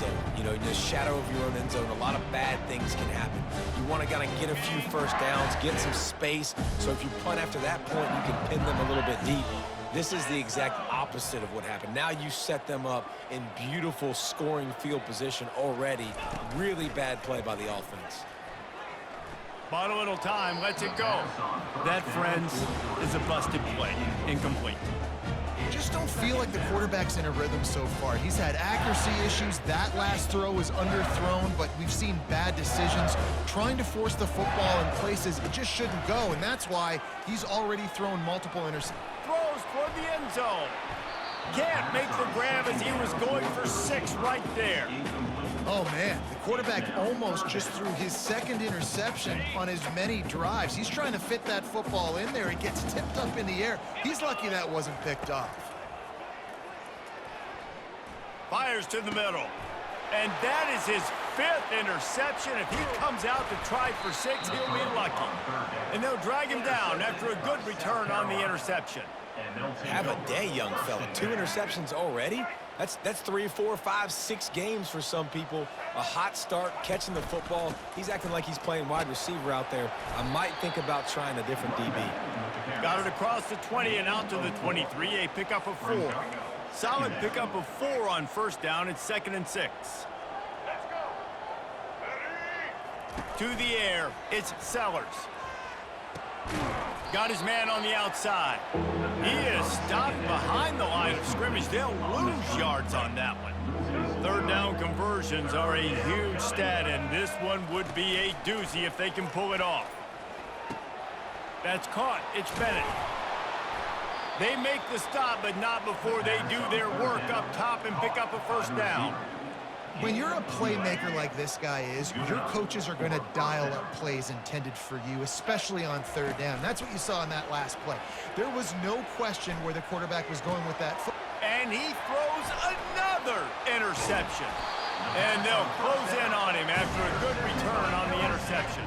zone. You know, in the shadow of your own end zone, a lot of bad things can happen. You want to kind of get a few first downs, get some space, so if you punt after that point, you can pin them a little bit deep. This is the exact opposite of what happened. Now you set them up in beautiful scoring field position already. Really bad play by the offense. Bought a little time, lets it go. That, friends, is a busted play. Incomplete. Just don't feel like the quarterback's in a rhythm so far. He's had accuracy issues. That last throw was underthrown, but we've seen bad decisions. Trying to force the football in places it just shouldn't go, and that's why he's already thrown multiple interceptions. Throws toward the end zone. Can't make the grab as he was going for 6 right there. Oh, man, the quarterback almost just threw his second interception on as many drives. He's trying to fit that football in there. It gets tipped up in the air. He's lucky that wasn't picked off. Fires to the middle. And that is his 5th interception. If he comes out to try for 6, he'll be lucky. And they'll drag him down after a good return on the interception. Have a day, young fella. 2 interceptions already? That's 3, 4, 5, 6 games for some people. A hot start, catching the football. He's acting like he's playing wide receiver out there. I might think about trying a different DB. Got it across the 20 and out to the 23. A pickup of 4. Solid pickup of 4 on first down. It's 2nd and 6. To the air, it's Sellers. Got his man on the outside. He is stopped behind the line of scrimmage. They'll lose yards on that one. 3rd down conversions are a huge stat, and this one would be a doozy if they can pull it off. That's caught. It's Bennett. They make the stop, but not before they do their work up top and pick up a first down. When you're a playmaker like this guy is, your coaches are going to dial up plays intended for you, especially on 3rd down. That's what you saw in that last play. There was no question where the quarterback was going with that foot. And he throws another interception. And they'll close in on him after a good return on the interception.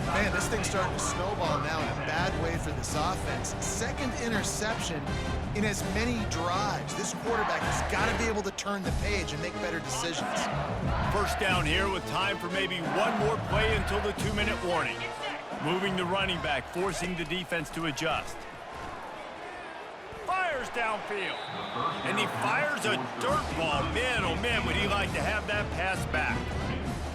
Man, this thing's starting to snowball now in a bad way for this offense. 2nd interception in as many drives. This quarterback has got to be able to turn the page and make better decisions. First down here with time for maybe one more play until the 2-minute warning. Moving the running back, forcing the defense to adjust. Fires downfield. And he fires a dirt ball. Man, oh man, would he like to have that pass back.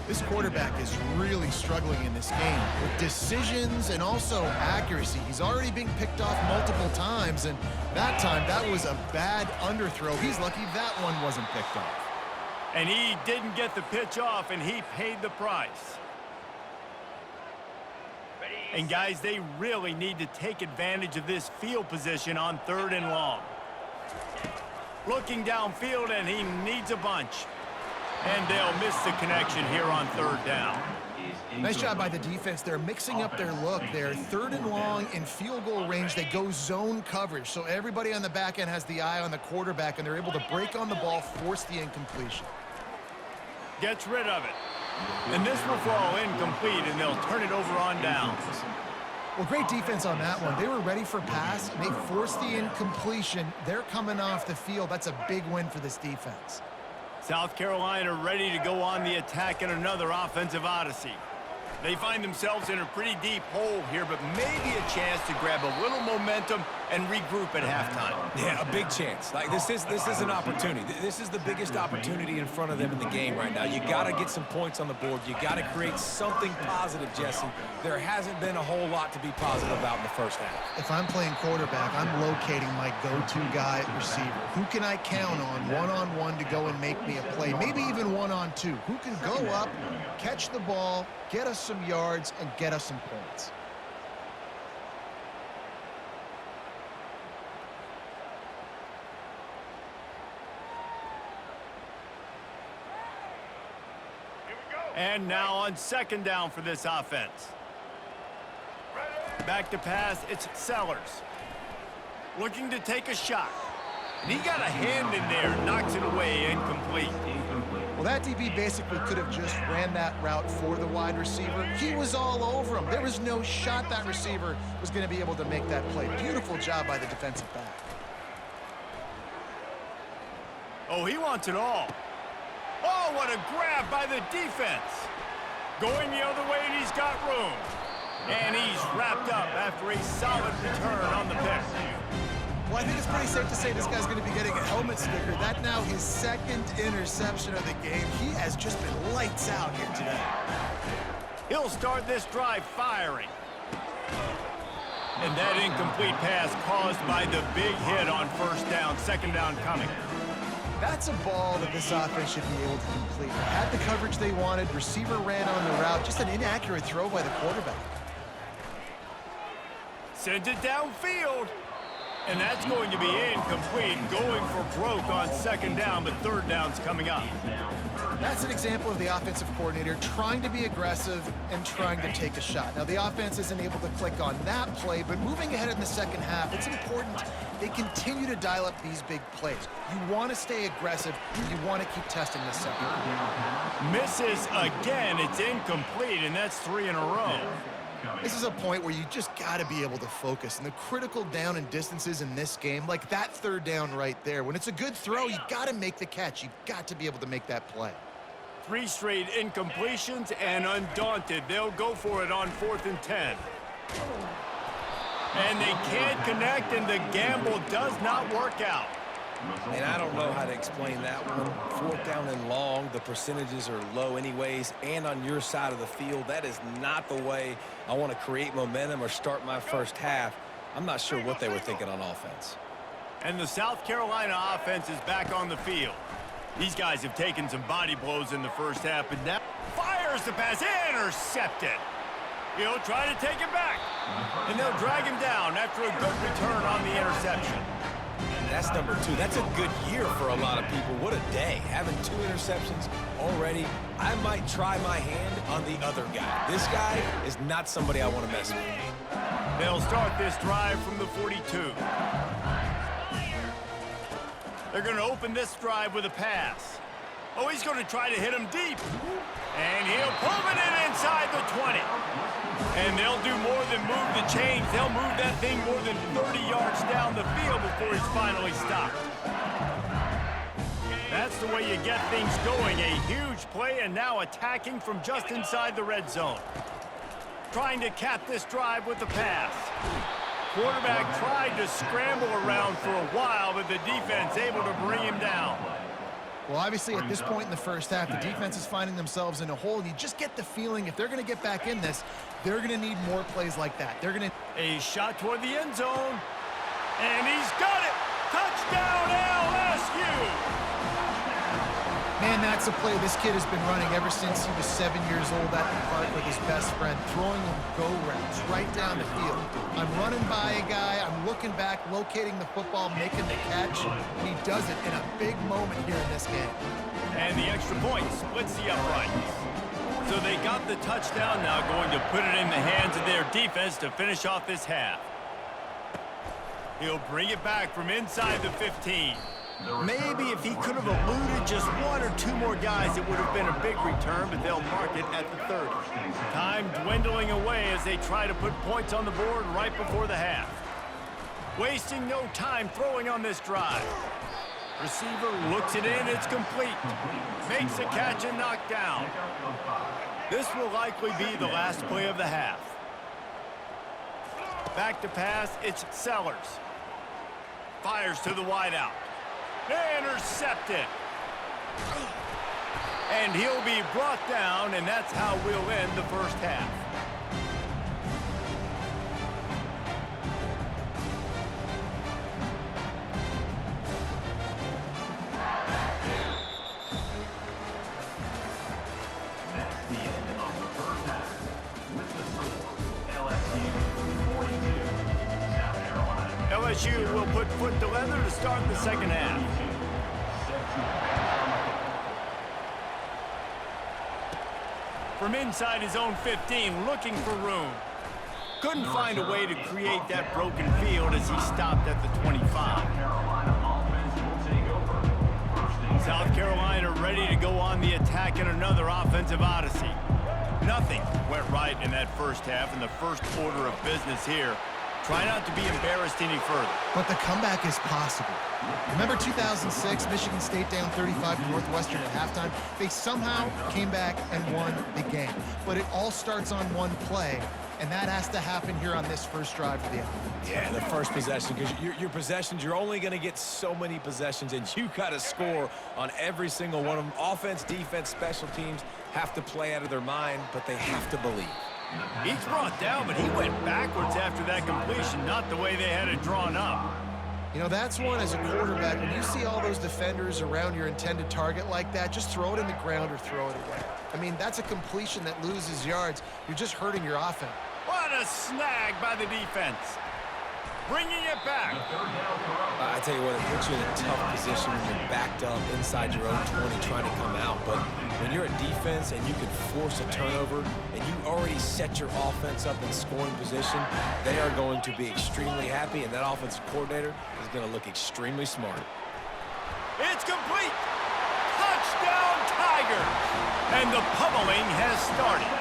This quarterback is really struggling in this game with decisions and also accuracy. He's already being picked off multiple times, and that time, that was a bad underthrow. He's lucky that one wasn't picked off. And he didn't get the pitch off, and he paid the price. And guys, they really need to take advantage of this field position on 3rd and long. Looking downfield, and he needs a bunch. And they'll miss the connection here on 3rd down. Nice job by the defense. They're mixing up their look. They're 3rd and long in field goal range. They go zone coverage, so everybody on the back end has the eye on the quarterback, and they're able to break on the ball, force the incompletion. Gets rid of it. And this will fall incomplete, and they'll turn it over on downs. Well, great defense on that one. They were ready for pass, and they forced the incompletion. They're coming off the field. That's a big win for this defense. South Carolina ready to go on the attack in another offensive odyssey. They find themselves in a pretty deep hole here, but maybe a chance to grab a little momentum and regroup at halftime. Yeah, a big chance. Like this is an opportunity. This is the biggest opportunity in front of them in the game right now. You got to get some points on the board. You got to create something positive, Jesse. There hasn't been a whole lot to be positive about in the first half. If I'm playing quarterback, I'm locating my go-to guy at receiver. Who can I count on one-on-one to go and make me a play? Maybe even one-on-two. Who can go up, catch the ball, get us some yards, and get us some points? And now on 2nd down for this offense. Back to pass, it's Sellers. Looking to take a shot. And he got a hand in there, knocks it away, incomplete. Well, that DB basically could have just ran that route for the wide receiver. He was all over him. There was no shot that receiver was going to be able to make that play. Beautiful job by the defensive back. Oh, he wants it all. Oh, what a grab by the defense. Going the other way, and he's got room. And he's wrapped up after a solid return on the pick. Well, I think it's pretty safe to say this guy's going to be getting a helmet sticker. That's now his second interception of the game. He has just been lights out here today. He'll start this drive firing. And that incomplete pass caused by the big hit on first down, second down coming. That's a ball that this offense should be able to complete. Had the coverage they wanted, receiver ran on the route, just an inaccurate throw by the quarterback. Sends it downfield. And that's going to be incomplete, going for broke on second down, but third down's coming up. That's an example of the offensive coordinator trying to be aggressive and trying to take a shot. Now, the offense isn't able to click on that play, but moving ahead in the second half, it's important they continue to dial up these big plays. You want to stay aggressive. You want to keep testing this second. Misses again. It's incomplete, and that's 3 in a row. This is a point where you just got to be able to focus. And the critical down and distances in this game, like that third down right there, when it's a good throw, you got to make the catch. You've got to be able to make that play. 3 straight incompletions, and undaunted, they'll go for it on 4th and 10. And they can't connect, and the gamble does not work out. And I don't know how to explain that one. 4th down and long, the percentages are low anyways, and on your side of the field, that is not the way I want to create momentum or start my first half. I'm not sure what they were thinking on offense. And the South Carolina offense is back on the field. These guys have taken some body blows in the first half, and now fires the pass, intercepted. He'll try to take it back, and they'll drag him down after a good return on the interception. That's number 2. That's a good year for a lot of people. What a day. Having 2 interceptions already. I might try my hand on the other guy. This guy is not somebody I want to mess with. They'll start this drive from the 42. They're going to open this drive with a pass. Oh, he's going to try to hit him deep. And he'll pull it in inside the 20. And they'll do more than move the chains. They'll move that thing more than 30 yards down the field before he's finally stopped. That's the way you get things going. A huge play, and now attacking from just inside the red zone. Trying to cap this drive with the pass. Quarterback tried to scramble around for a while, but the defense able to bring him down. Well, obviously, at this point in the first half, the defense is finding themselves in a hole, and you just get the feeling if they're going to get back in this, they're going to need more plays like that. They're going to... A shot toward the end zone, and he's got it! Touchdown, LSU! Man, that's a play this kid has been running ever since he was 7 years old at the park with his best friend, throwing him go routes right down the field. I'm running by a guy, I'm looking back, locating the football, making the catch, and he does it in a big moment here in this game. And the extra point splits the uprights. So they got the touchdown, now going to put it in the hands of their defense to finish off this half. He'll bring it back from inside the 15. Maybe if he could have eluded just 1 or 2 more guys, it would have been a big return, but they'll mark it at the 30. Time dwindling away as they try to put points on the board right before the half. Wasting no time throwing on this drive. Receiver looks it in, it's complete. Makes the catch and knocked down. This will likely be the last play of the half. Back to pass, it's Sellers. Fires to the wideout. Intercepted. And he'll be brought down, and that's how we'll end the first half. LSU will put foot to leather to start the second half. From inside his own 15, looking for room. Couldn't find a way to create that broken field as he stopped at the 25. South Carolina ready to go on the attack in another offensive odyssey. Nothing went right in that first half, and the first order of business here, Try not to be embarrassed any further. But the comeback is possible. Remember 2006, Michigan State down 35 to Northwestern at halftime? They somehow came back and won the game. But it all starts on one play, and that has to happen here on this first drive for the offense. Yeah, the first possession, because your possessions, you're only going to get so many possessions, and you got to score on every single one of them. Offense, defense, special teams have to play out of their mind, but they have to believe. He's brought down, but he went backwards after that completion, not the way they had it drawn up. You know, that's one as a quarterback. When you see all those defenders around your intended target like that, just throw it in the ground or throw it away. I mean, that's a completion that loses yards. You're just hurting your offense. What a snag by the defense. Bringing it back. I tell you what, it puts you in a tough position when you're backed up inside your own 20 trying to come out. But when you're a defense and you can force a turnover and you already set your offense up in scoring position, they are going to be extremely happy, and that offensive coordinator is going to look extremely smart. It's complete. Touchdown, Tigers. And the pummeling has started.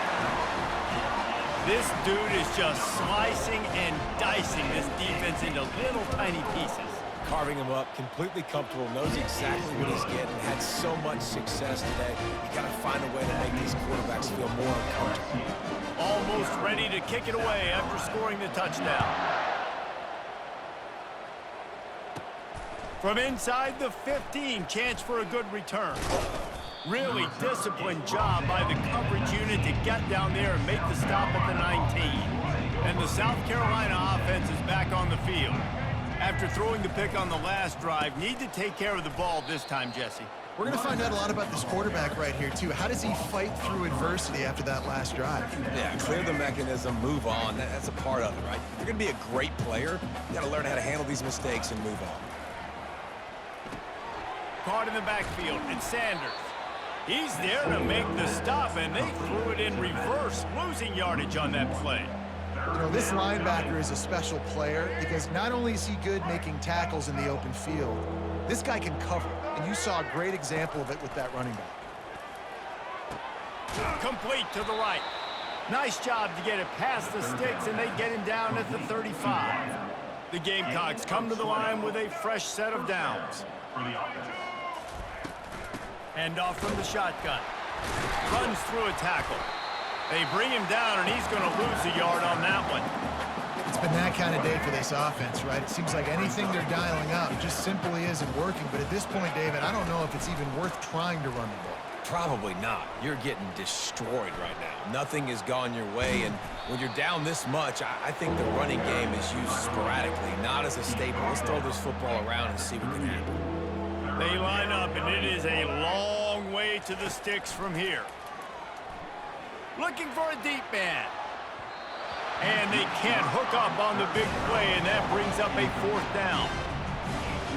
This dude is just slicing and dicing this defense into little tiny pieces. Carving him up, completely comfortable, knows exactly what he's getting, had so much success today. You got to find a way to make these quarterbacks feel more uncomfortable. Almost ready to kick it away after scoring the touchdown. From inside the 15, chance for a good return. Really disciplined job by the coverage unit to get down there and make the stop at the 19. And the South Carolina offense is back on the field. After throwing the pick on the last drive, need to take care of the ball this time, Jesse. We're going to find out a lot about this quarterback right here, too. How does he fight through adversity after that last drive? Yeah, clear the mechanism, move on. That's a part of it, right? If you're going to be a great player, you got to learn how to handle these mistakes and move on. Caught in the backfield, and Sanders. He's there to make the stop, and they threw it in reverse, losing yardage on that play. You know, this linebacker is a special player because not only is he good making tackles in the open field, this guy can cover, and you saw a great example of it with that running back. Complete to the right. Nice job to get it past the sticks, and they get him down at the 35. The Gamecocks come to the line with a fresh set of downs. Hand off from the shotgun. Runs through a tackle. They bring him down, and he's going to lose a yard on that one. It's been that kind of day for this offense, right? It seems like anything they're dialing up just simply isn't working. But at this point, David, I don't know if it's even worth trying to run the ball. Probably not. You're getting destroyed right now. Nothing has gone your way, and when you're down this much, I think the running game is used sporadically, not as a staple. Let's throw this football around and see what can happen. They line up, and it is a long way to the sticks from here. Looking for a deep man. And they can't hook up on the big play, and that brings up a fourth down.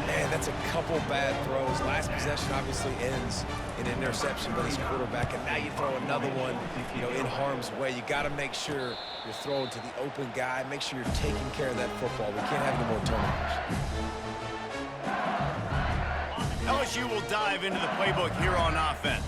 Man, that's a couple bad throws. Last possession obviously ends in an interception by this quarterback, and now you throw another one, you know, in harm's way. You got to make sure you're throwing to the open guy. Make sure you're taking care of that football. We can't have any more turnovers. LSU will dive into the playbook here on offense.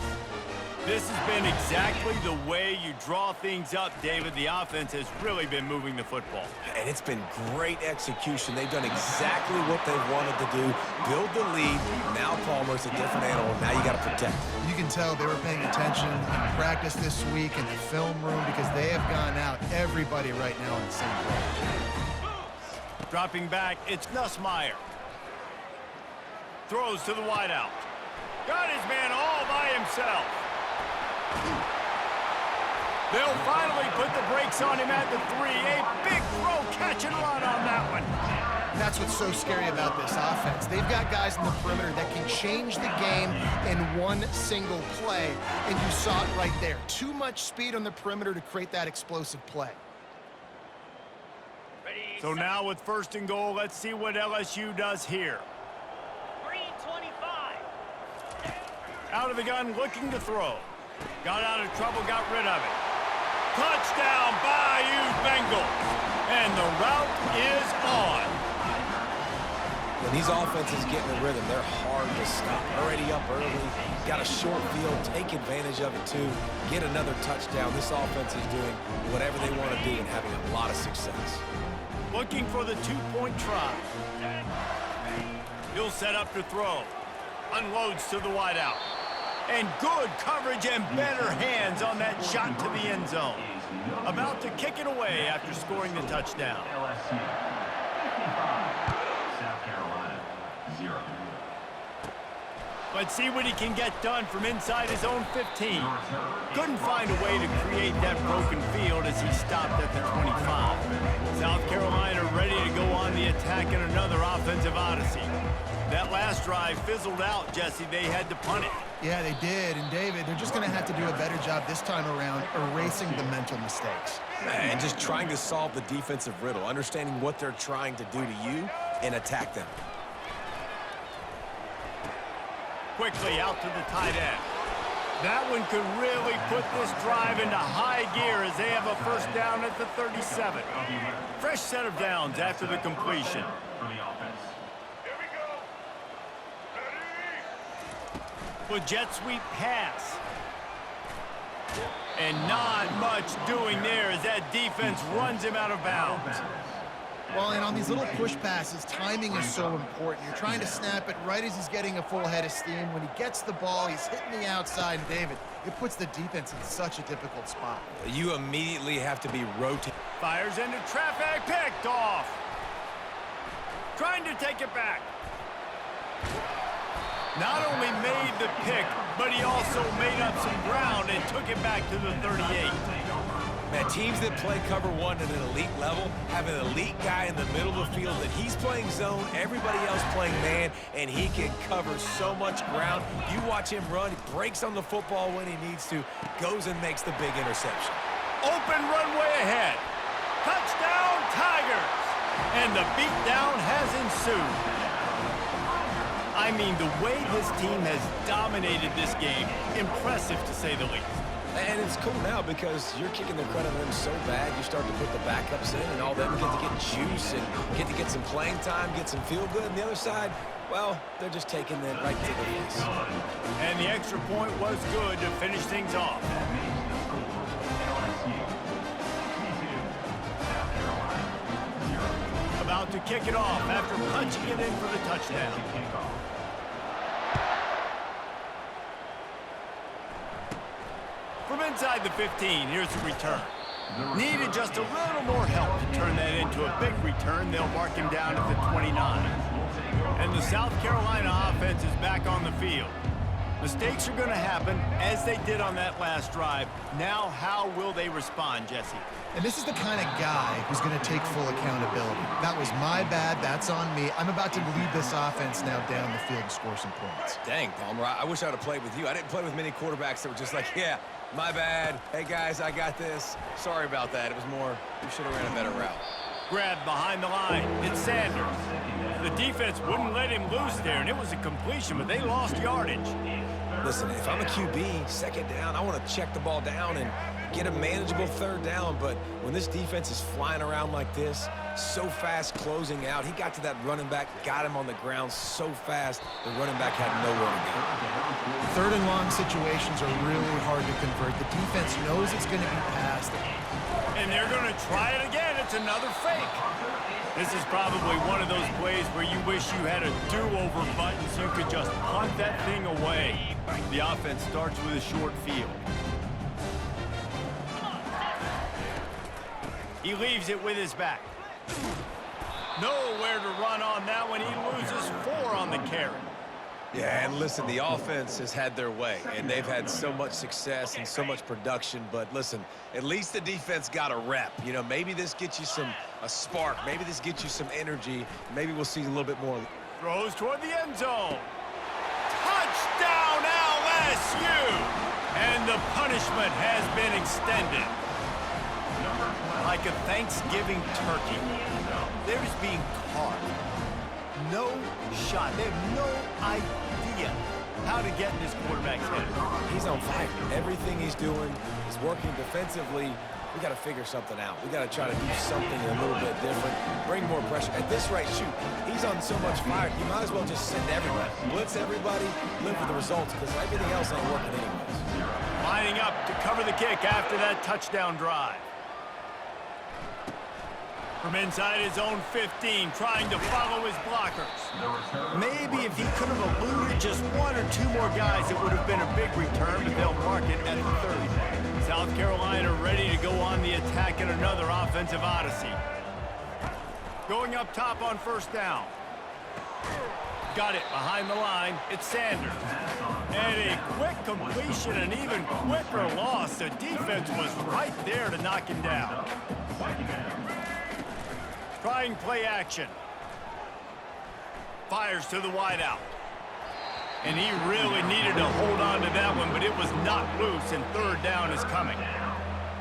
This has been exactly the way you draw things up, David. The offense has really been moving the football. And it's been great execution. They've done exactly what they wanted to do. Build the lead. Now Palmer's a different animal. Now you got to protect him. You can tell they were paying attention in practice this week in the film room because they have gone out, everybody right now on the same page. Dropping back, it's Nussmeier. Throws to the wideout. Got his man all by himself. They'll finally put the brakes on him at the 3. A big throw, catch and run on that one. That's what's so scary about this offense. They've got guys in the perimeter that can change the game in one single play, and you saw it right there. Too much speed on the perimeter to create that explosive play. So now with 1st and goal, let's see what LSU does here. 3:25. Out of the gun, looking to throw. Got out of trouble, got rid of it. Touchdown, Bayou Bengals. And the route is on. When these offenses get in a rhythm, they're hard to stop. Already up early, got a short field, take advantage of it too, get another touchdown. This offense is doing whatever they want to do and having a lot of success. Looking for the two-point try. He'll set up to throw. Unloads to the wideout. And good coverage and better hands on that shot to the end zone. About to kick it away after scoring the touchdown. Let's see what he can get done from inside his own 15. Couldn't find a way to create that broken field as he stopped at the 25. South Carolina ready to go on the attack in another offensive odyssey. That last drive fizzled out, Jesse. They had to punt it. Yeah, they did. And, David, they're just going to have to do a better job this time around erasing the mental mistakes. And just trying to solve the defensive riddle, understanding what they're trying to do to you and attack them. Quickly out to the tight end. That one could really put this drive into high gear as they have a first down at the 37. Fresh set of downs after the completion. With jet sweep pass. And not much doing there as that defense runs him out of bounds. Well, and on these little push passes, timing is so important. You're trying to snap it right as he's getting a full head of steam. When he gets the ball, he's hitting the outside. And, David, it puts the defense in such a difficult spot. You immediately have to be rotating. Fires into traffic, picked off. Trying to take it back. Not only made the pick, but he also made up some ground and took it back to the 38. Man, teams that play cover one at an elite level have an elite guy in the middle of the field that he's playing zone, everybody else playing man, and he can cover so much ground. You watch him run, he breaks on the football when he needs to, goes and makes the big interception. Open runway ahead. Touchdown, Tigers! And the beatdown has ensued. I mean, the way this team has dominated this game, impressive to say the least. And it's cool now because you're kicking the crud out of them so bad, you start to put the backups in, and all them get to get juice and get to get some playing time, get some feel good. And the other side, well, they're just taking it right to the face. And the extra point was good to finish things off. About to kick it off after punching it in for the touchdown. From inside the 15, here's the return. Needed just a little more help to turn that into a big return. They'll mark him down at the 29. And the South Carolina offense is back on the field. Mistakes are going to happen, as they did on that last drive. Now, how will they respond, Jesse? And this is the kind of guy who's going to take full accountability. That was my bad. That's on me. I'm about to lead this offense now down the field and score some points. Dang, Palmer, I wish I would have played with you. I didn't play with many quarterbacks that were just like, yeah, my bad. Hey, guys, I got this. Sorry about that. It was more, we should have ran a better route. Grabbed behind the line. It's Sanders. The defense wouldn't let him loose there, and it was a completion, but they lost yardage. Listen, if I'm a QB, second down, I want to check the ball down and get a manageable third down, but when this defense is flying around like this, so fast closing out, he got to that running back, got him on the ground so fast, the running back had nowhere to go. Third and long situations are really hard to convert. The defense knows it's going to be passed. And they're going to try it again. It's another fake. This is probably one of those plays where you wish you had a do-over button so you could just punt that thing away. The offense starts with a short field. He leaves it with his back. Nowhere to run on that one. He loses 4 on the carry. Yeah, and listen, the offense has had their way, and they've had so much success and so much production, but listen, at least the defense got a rep. You know, maybe this gets you a spark. Maybe this gets you some energy. Maybe we'll see a little bit more. Throws toward the end zone. Touchdown, LSU! And the punishment has been extended. Like a Thanksgiving turkey, they're just being carved. No shot. They have no idea how to get in this quarterback's head. He's on fire. Everything he's doing is working defensively. We got to figure something out. We got to try to do something a little bit different, bring more pressure. At this rate, shoot, he's on so much fire, you might as well just send everybody. Blitz everybody, live with the results, because everything else ain't working anyways. Lining up to cover the kick after that touchdown drive. From inside his own 15, trying to follow his blockers. Maybe if he could have eluded just one or two more guys, it would have been a big return, but they'll mark it at the 30. South Carolina ready to go on the attack in another offensive odyssey. Going up top on first down. Got it behind the line. It's Sanders. And a quick completion, an even quicker loss. The defense was right there to knock him down. Trying play action. Fires to the wideout. And he really needed to hold on to that one, but it was not loose, and third down is coming.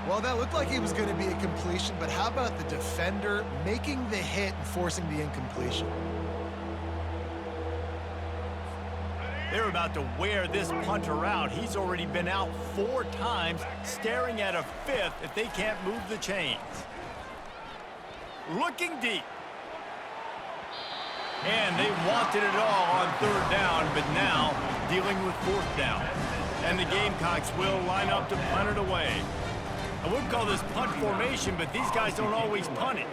Well, that looked like it was going to be a completion, but how about the defender making the hit and forcing the incompletion? They're about to wear this punter out. He's already been out 4 times, staring at a 5th if they can't move the chains. Looking deep. And they wanted it all on third down, but now dealing with fourth down. And the Gamecocks will line up to punt it away. I would call this punt formation, but these guys don't always punt it.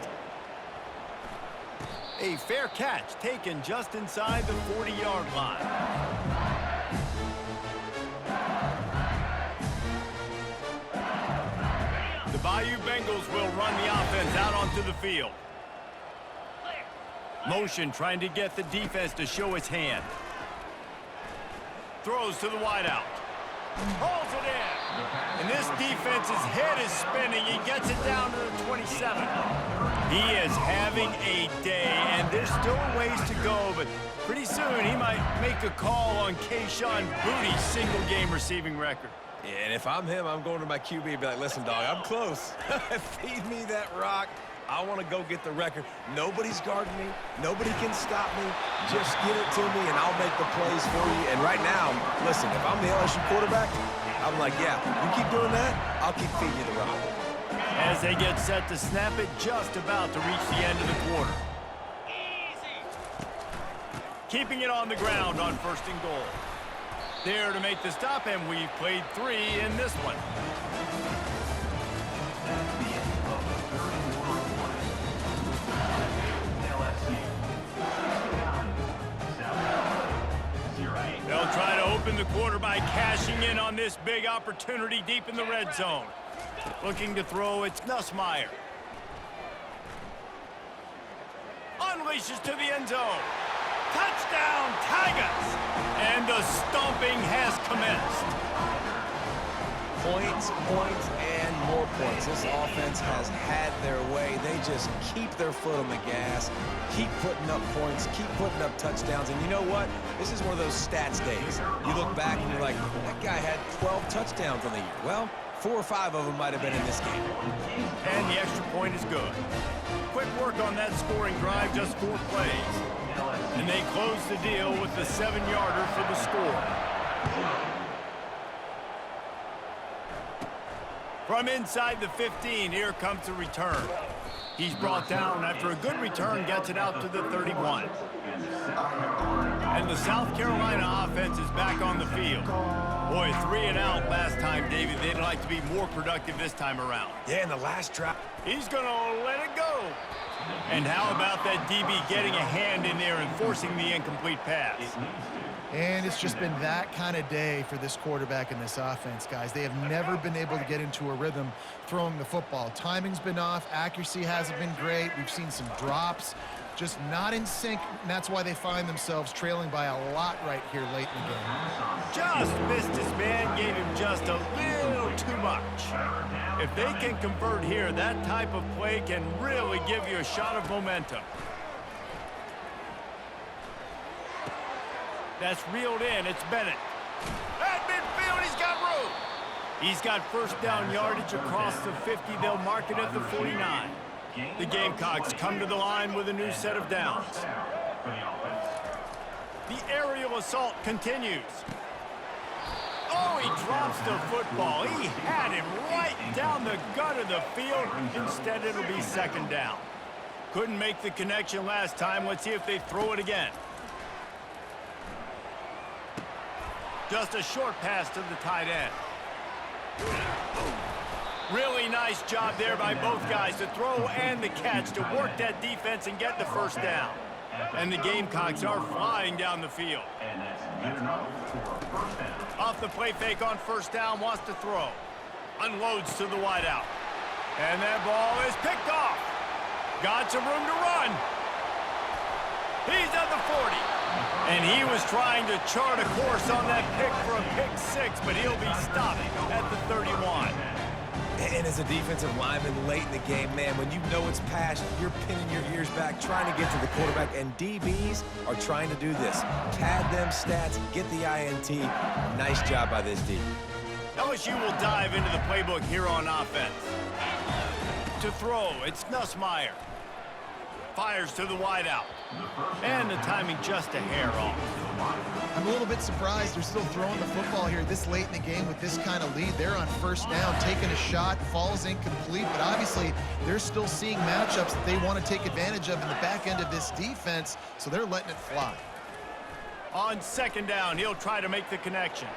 A fair catch taken just inside the 40-yard line. The Bayou Bengals will run the offense out onto the field. Motion trying to get the defense to show its hand. Throws to the wideout. Holds it in. And this defense's head is spinning. He gets it down to the 27. He is having a day, and there's still a ways to go, but pretty soon he might make a call on Kayshon Boutte's single-game receiving record. Yeah, and if I'm him, I'm going to my QB and be like, listen, dog, I'm close. Feed me that rock. I want to go get the record. Nobody's guarding me. Nobody can stop me. Just get it to me, and I'll make the plays for you. And right now, listen, if I'm the LSU quarterback, I'm like, yeah, you keep doing that, I'll keep feeding you the rock. As they get set to snap it, just about to reach the end of the quarter. Keeping it on the ground on first and goal. There to make the stop, and we've played 3 in this one. They'll try to open the quarter by cashing in on this big opportunity deep in the red zone. Looking to throw, it's Nussmeier. Unleashes to the end zone. Touchdown, Tigers! And the stomping has commenced. Points, points, and more points. This offense has had their way. They just keep their foot on the gas, keep putting up points, keep putting up touchdowns. And you know what? This is one of those stats days. You look back and you're like, that guy had 12 touchdowns on the year. Well, 4 or 5 of them might have been in this game. And the extra point is good. Quick work on that scoring drive, just 4 plays. And they close the deal with the 7-yarder for the score. From inside the 15, here comes the return. He's brought down after a good return, gets it out to the 31. And the South Carolina offense is back on the field. Boy, 3 and out last time, David. They'd like to be more productive this time around. Yeah, in the last drive. He's going to let it go. And how about that DB getting a hand in there and forcing the incomplete pass? And it's just been that kind of day for this quarterback and this offense, guys. They have never been able to get into a rhythm throwing the football. Timing's been off. Accuracy hasn't been great. We've seen some drops. Just not in sync, and that's why they find themselves trailing by a lot right here late in the game. Just missed his man, gave him just a little too much. If they can convert here, that type of play can really give you a shot of momentum. That's reeled in. It's Bennett. At midfield, he's got room. He's got first down yardage across the 50. They'll mark it at the 49. The Gamecocks come to the line with a new set of downs. The aerial assault continues. Oh, he drops the football. He had him right down the gut of the field. Instead, it'll be second down. Couldn't make the connection last time. Let's see if they throw it again. Just a short pass to the tight end. Really nice job there by both guys, the throw and the catch, to work that defense and get the first down. And the Gamecocks are flying down the field. Off the play fake on first down, wants to throw. Unloads to the wideout. And that ball is picked off. Got some room to run. He's at the 40. And he was trying to chart a course on that pick for a pick six, but he'll be stopped at the 31. And as a defensive lineman late in the game, man, when you know it's passed, you're pinning your ears back, trying to get to the quarterback, and DBs are trying to do this. Pad them stats, get the INT. Nice job by this D. LSU will dive into the playbook here on offense. To throw, it's Nussmeier. Fires to the wideout. And the timing just a hair off. I'm a little bit surprised they're still throwing the football here this late in the game with this kind of lead. They're on first down, taking a shot, falls incomplete, but obviously they're still seeing matchups that they want to take advantage of in the back end of this defense, so they're letting it fly. On second down, he'll try to make the connection.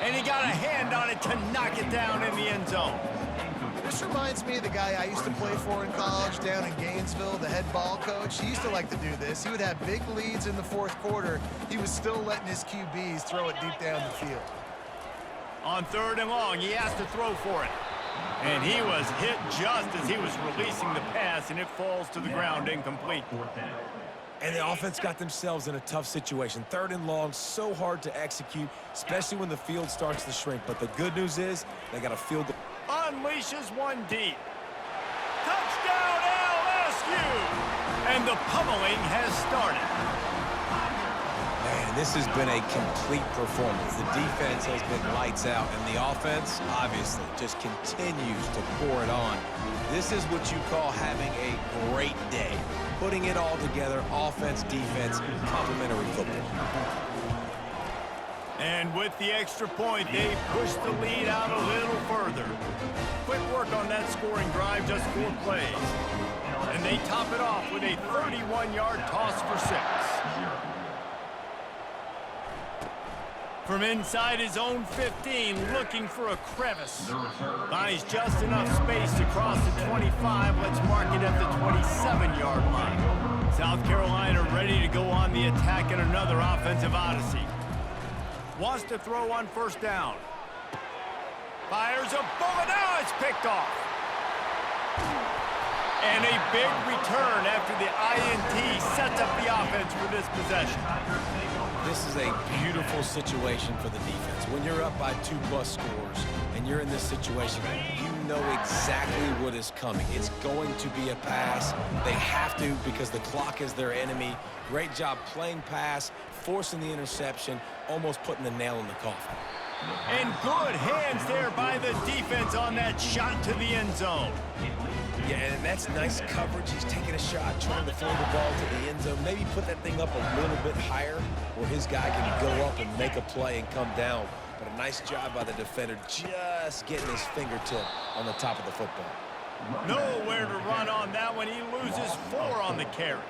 And he got a hand on it to knock it down in the end zone. This reminds me of the guy I used to play for in college down in Gainesville, the head ball coach. He used to like to do this. He would have big leads in the fourth quarter. He was still letting his QBs throw it deep down the field. On third and long, he has to throw for it. And he was hit just as he was releasing the pass, and it falls to the ground incomplete. And the offense got themselves in a tough situation. Third and long, so hard to execute, especially when the field starts to shrink. But the good news is they got a field goal. Unleashes one deep. Touchdown LSU! And the pummeling has started. Man, this has been a complete performance. The defense has been lights out, and the offense, obviously, just continues to pour it on. This is what you call having a great day. Putting it all together, offense, defense, complementary football. And with the extra point, they push the lead out a little further. Quick work on that scoring drive, just 4 plays. And they top it off with a 31-yard toss for 6. From inside his own 15, looking for a crevice. Finds just enough space to cross the 25. Let's mark it at the 27-yard line. South Carolina ready to go on the attack in another offensive odyssey. Wants to throw on first down. Fires a bullet. Now it's picked off. And a big return after the INT sets up the offense for this possession. This is a beautiful situation for the defense. When you're up by 2+ scores and you're in this situation, you know exactly what is coming. It's going to be a pass. They have to because the clock is their enemy. Great job playing pass, forcing the interception, almost putting the nail in the coffin. And good hands there by the defense on that shot to the end zone. Yeah, and that's nice coverage. He's taking a shot, trying to throw the ball to the end zone. Maybe put that thing up a little bit higher where his guy can go up and make a play and come down. But a nice job by the defender just getting his fingertip on the top of the football. Nowhere to run on that one. He loses 4 on the carry.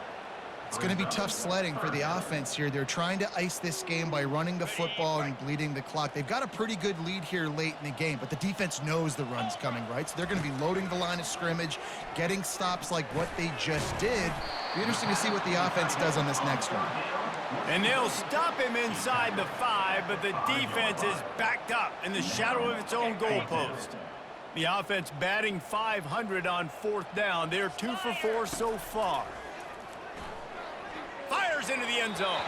It's going to be tough sledding for the offense here. They're trying to ice this game by running the football and bleeding the clock. They've got a pretty good lead here late in the game, but the defense knows the run's coming, right? So they're going to be loading the line of scrimmage, getting stops like what they just did. Be interesting to see what the offense does on this next one. And they'll stop him inside the 5, but the defense is backed up in the shadow of its own goalpost. The offense batting .500 on 4th down. They're 2 for 4 so far. Fires into the end zone.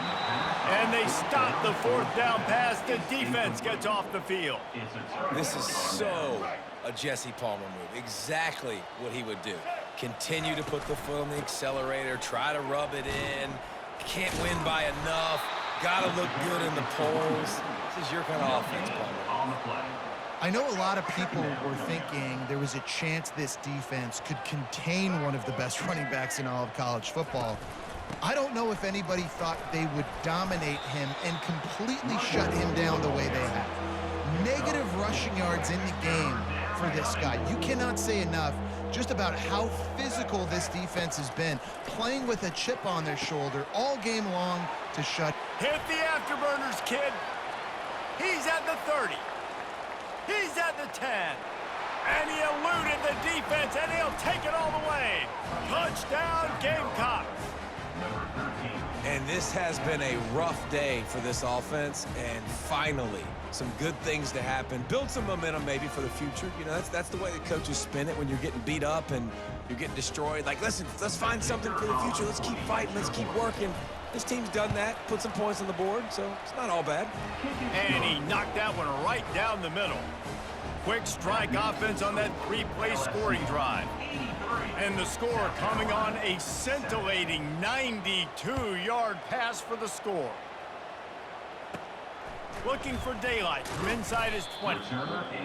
And they stop the 4th down pass. The defense gets off the field. This is so a Jesse Palmer move. Exactly what he would do. Continue to put the foot on the accelerator, try to rub it in. Can't win by enough. Gotta look good in the polls. This is your kind of offense, Palmer. I know a lot of people were thinking there was a chance this defense could contain one of the best running backs in all of college football. I don't know if anybody thought they would dominate him and completely shut him down the way they have. Negative rushing yards in the game for this guy. You cannot say enough just about how physical this defense has been, playing with a chip on their shoulder all game long to shut. Hit the afterburners, kid. He's at the 30. He's at the 10. And he eluded the defense, and he'll take it all the way. Touchdown, Gamecocks. And this has been a rough day for this offense, and finally, some good things to happen. Build some momentum maybe for the future. You know, that's the way the coaches spin it when you're getting beat up and you're getting destroyed. Like, listen, let's find something for the future. Let's keep fighting. Let's keep working. This team's done that, put some points on the board, so it's not all bad. And he knocked that one right down the middle. Quick strike offense on that three-play scoring drive. And the score coming on a scintillating 92-yard pass for the score. Looking for daylight from inside his 20.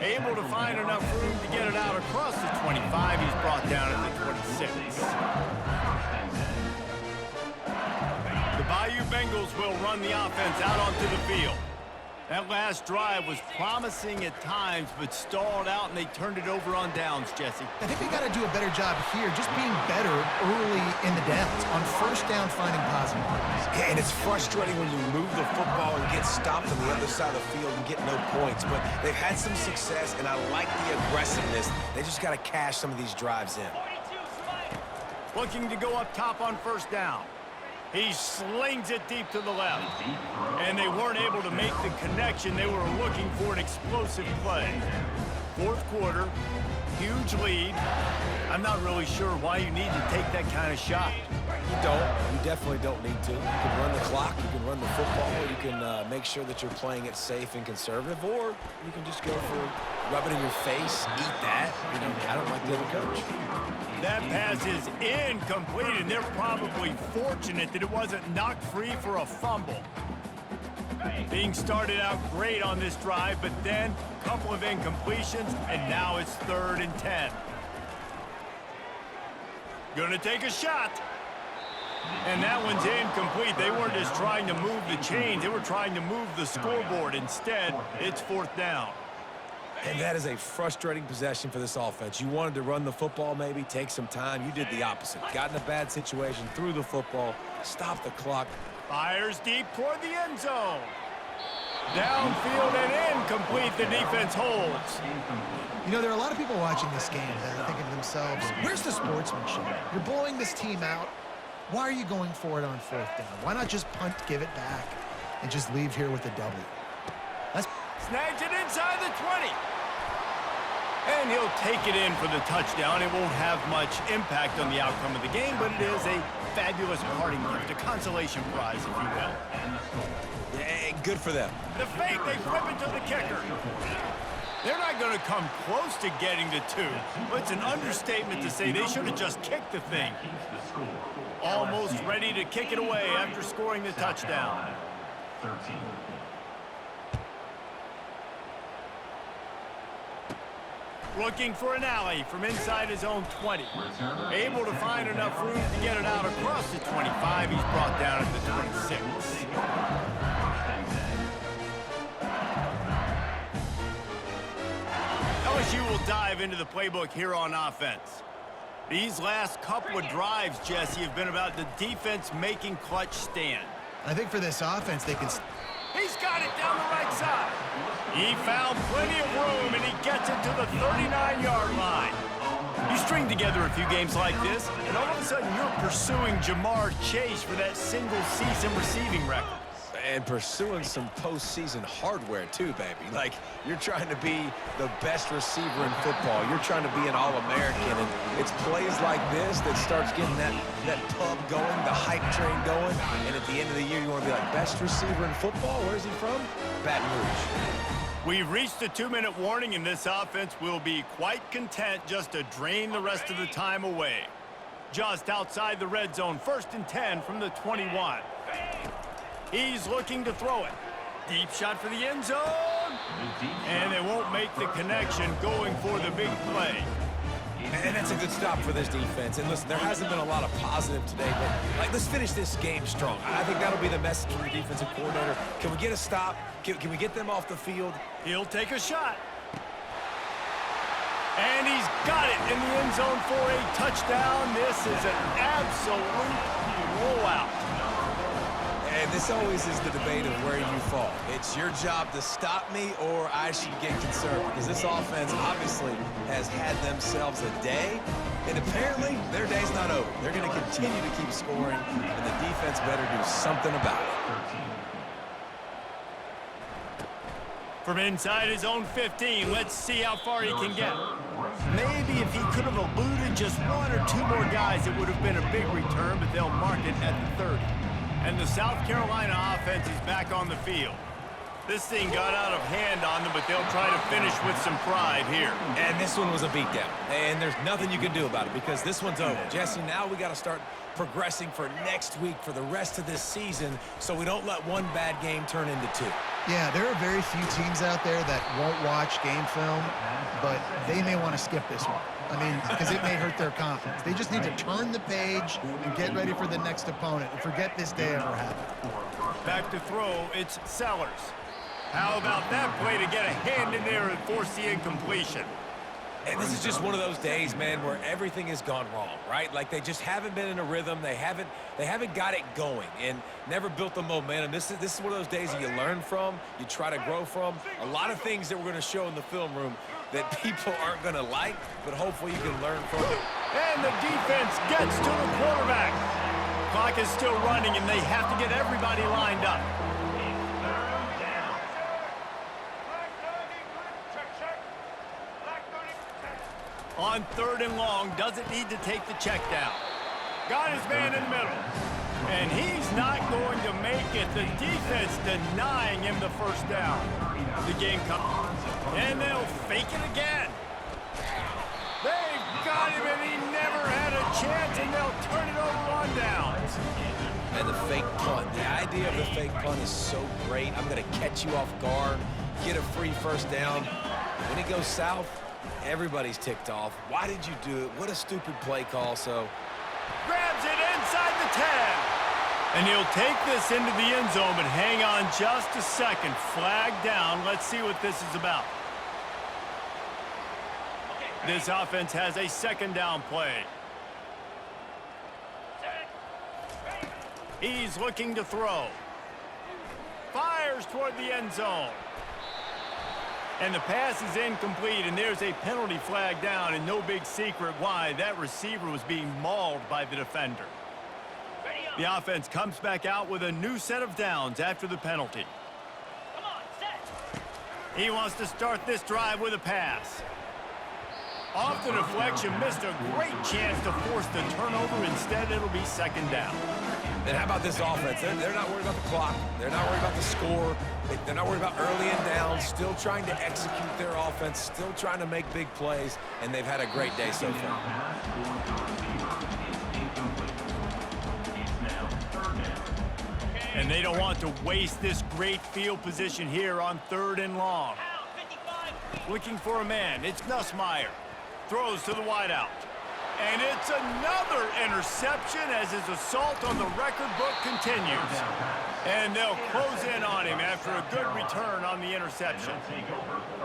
Able to find enough room to get it out across the 25. He's brought down at the 26. The Bayou Bengals will run the offense out onto the field. That last drive was promising at times, but stalled out, and they turned it over on downs, Jesse. I think we got to do a better job here, just being better early in the downs, on first down finding positive plays. Yeah, and it's frustrating when you move the football and get stopped on the other side of the field and get no points, but they've had some success, and I like the aggressiveness. They just got to cash some of these drives in. Looking to go up top on first down. He slings it deep to the left. And they weren't able to make the connection. They were looking for an explosive play. Fourth quarter, huge lead. I'm not really sure why you need to take that kind of shot. You don't. You definitely don't need to. You can run the clock, you can run the football, you can make sure that you're playing it safe and conservative, or you can just go for rub it in your face, eat that. You know, I don't like the other coach. That pass is incomplete, and they're probably fortunate that it wasn't knocked free for a fumble. Being started out great on this drive, but then a couple of incompletions, and now it's 3rd and 10. Gonna take a shot. And that one's incomplete. They weren't just trying to move the chains. They were trying to move the scoreboard. Instead, it's 4th down. And that is a frustrating possession for this offense. You wanted to run the football, maybe take some time. You did the opposite. Got in a bad situation, threw the football, stopped the clock. Fires deep toward the end zone. Downfield and incomplete. The defense holds. You know, there are a lot of people watching this game that are thinking to themselves, where's the sportsmanship? You're blowing this team out. Why are you going for it on 4th down? Why not just punt, give it back, and just leave here with a W? Snags it inside the 20. And he'll take it in for the touchdown. It won't have much impact on the outcome of the game, but it is a fabulous parting gift, a consolation prize, if you will. Yeah, good for them. The fake, they flip it to the kicker. They're not going to come close to getting the 2, but it's an understatement to say they should have just kicked the thing. Almost ready to kick it away after scoring the touchdown. 13. Looking for an alley from inside his own 20. Able to find enough room to get it out across the 25. He's brought down at the 26. LSU will dive into the playbook here on offense. These last couple of drives, Jesse, have been about the defense making clutch stand. I think for this offense, they can... He's got it down the right side. He found plenty of room, and he gets it to the 39-yard line. You string together a few games like this, and all of a sudden you're pursuing Jamar Chase for that single-season receiving record. And pursuing some postseason hardware, too, baby. Like, you're trying to be the best receiver in football. You're trying to be an All-American, and it's plays like this that starts getting that pub going, the hype train going, and at the end of the year, you want to be like, best receiver in football? Where's he from? Baton Rouge. We've reached the 2-minute warning, and this offense will be quite content just to drain the rest of the time away. Just outside the red zone, 1st and 10 from the 21. He's looking to throw it. Deep shot for the end zone. And they won't make the connection, going for the big play. And that's a good stop for this defense. And listen, there hasn't been a lot of positive today, but like, let's finish this game strong. I think that'll be the message from the defensive coordinator. Can we get a stop? Can we get them off the field? He'll take a shot. And he's got it in the end zone for a touchdown. This is an absolute blowout. And this always is the debate of where you fall. It's your job to stop me or I should get concerned because this offense obviously has had themselves a day, and apparently their day's not over. They're going to continue to keep scoring, and the defense better do something about it. From inside his own 15, let's see how far he can get. Maybe if he could have eluded just one or two more guys, it would have been a big return, but they'll mark it at the 30. And the South Carolina offense is back on the field. This thing got out of hand on them, but they'll try to finish with some pride here. And this one was a beatdown, and there's nothing you can do about it because this one's over. Jesse, now we got to start progressing for next week for the rest of this season so we don't let one bad game turn into two. Yeah, there are very few teams out there that won't watch game film, but they may want to skip this one. I mean, because it may hurt their confidence. They just need to turn the page and get ready for the next opponent and forget this day ever happened. Back to throw, it's Sellers. How about that play to get a hand in there and force the incompletion? And this is just one of those days, man, where everything has gone wrong, right? Like they just haven't been in a rhythm. They haven't got it going and never built the momentum. This is one of those days that you learn from, you try to grow from. A lot of things that we're going to show in the film room that people aren't going to like, but hopefully you can learn from it. And the defense gets to the quarterback. Clock is still running, and they have to get everybody lined up. On 3rd and long, doesn't need to take the check down. Got his man in the middle. And he's not going to make it. The defense denying him the first down. The game comes. And they'll fake it again. They've got him, and he never had a chance, and they'll turn it over on downs. And the fake punt. The idea of the fake punt is so great. I'm going to catch you off guard, get a free first down. When it goes south, everybody's ticked off. Why did you do it? What a stupid play call. So grabs it inside the 10. And he'll take this into the end zone, but hang on just a second. Flag down. Let's see what this is about. This offense has a 2nd down play. He's looking to throw. Fires toward the end zone. And the pass is incomplete, and there's a penalty flag down, and no big secret why. That receiver was being mauled by the defender. The offense comes back out with a new set of downs after the penalty. He wants to start this drive with a pass. Off the deflection, missed a great chance to force the turnover. Instead, it'll be 2nd down. Then how about this offense? They're not worried about the clock. They're not worried about the score. They're not worried about early and down. Still trying to execute their offense. Still trying to make big plays. And they've had a great day so far. And they don't want to waste this great field position here on 3rd and long. Looking for a man. It's Nussmeier. Throws to the wideout. And it's another interception as his assault on the record book continues. And they'll close in on him after a good return on the interception.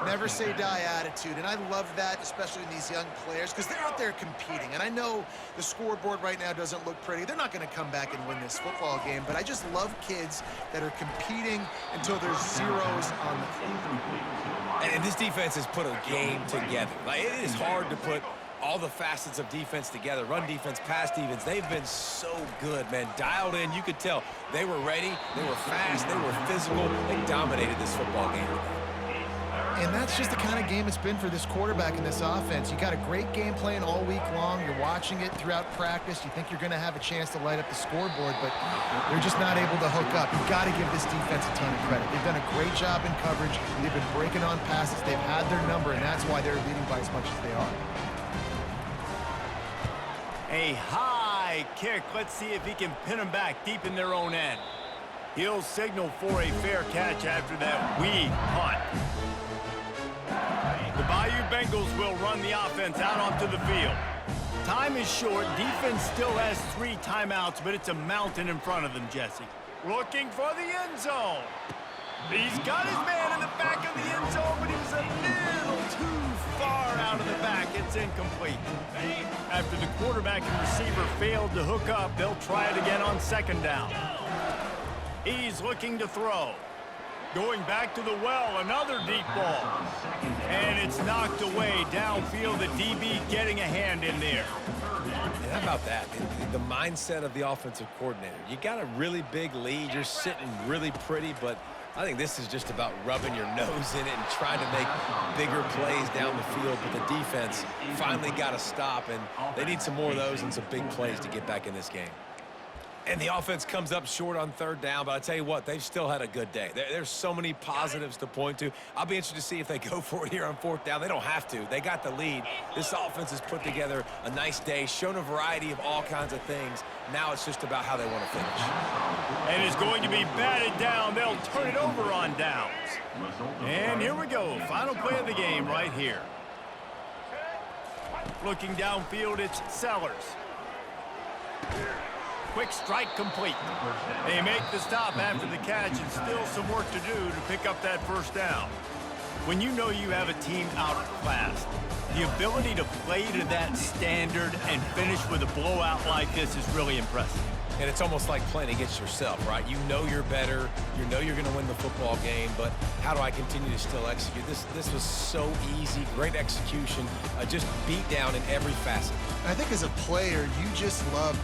Never say die attitude, and I love that, especially in these young players, because they're out there competing. And I know the scoreboard right now doesn't look pretty. They're not going to come back and win this football game, but I just love kids that are competing until there's zeros on the field. And this defense has put a game together. Like, it is hard to put all the facets of defense together. Run defense, pass defense. They've been so good, man. Dialed in. You could tell they were ready. They were fast. They were physical. They dominated this football game. And that's just the kind of game it's been for this quarterback in this offense. You got a great game plan all week long. You're watching it throughout practice. You think you're going to have a chance to light up the scoreboard, but they're just not able to hook up. You've got to give this defense a ton of credit. They've done a great job in coverage. They've been breaking on passes. They've had their number, and that's why they're leading by as much as they are. A high kick. Let's see if he can pin them back deep in their own end. He'll signal for a fair catch after that weak punt. The Bayou Bengals will run the offense out onto the field. Time is short. Defense still has 3 timeouts, but it's a mountain in front of them, Jesse. Looking for the end zone. He's got his man in the back of the end zone, but he was a little too far out of the back. It's incomplete. After the quarterback and receiver failed to hook up, they'll try it again on 2nd down. He's looking to throw. Going back to the well, another deep ball. And it's knocked away downfield. The DB getting a hand in there. And how about that? The mindset of the offensive coordinator. You got a really big lead. You're sitting really pretty, but I think this is just about rubbing your nose in it and trying to make bigger plays down the field. But the defense finally got to stop, and they need some more of those and some big plays to get back in this game. And the offense comes up short on third down, but I tell you what, they've still had a good day. There's so many positives to point to. I'll be interested to see if they go for it here on fourth down. They don't have to. They got the lead. This offense has put together a nice day, shown a variety of all kinds of things. Now it's just about how they want to finish. And it's going to be batted down. They'll turn it over on downs. And here we go. Final play of the game right here. Looking downfield, it's Sellers. Quick strike complete. They make the stop after the catch, and still some work to do to pick up that first down. When you know you have a team outclassed, the ability to play to that standard and finish with a blowout like this is really impressive. And it's almost like playing against yourself, right? You know you're better. You know you're going to win the football game, but how do I continue to still execute? This was so easy. Great execution. Just beat down in every facet. I think as a player, you just love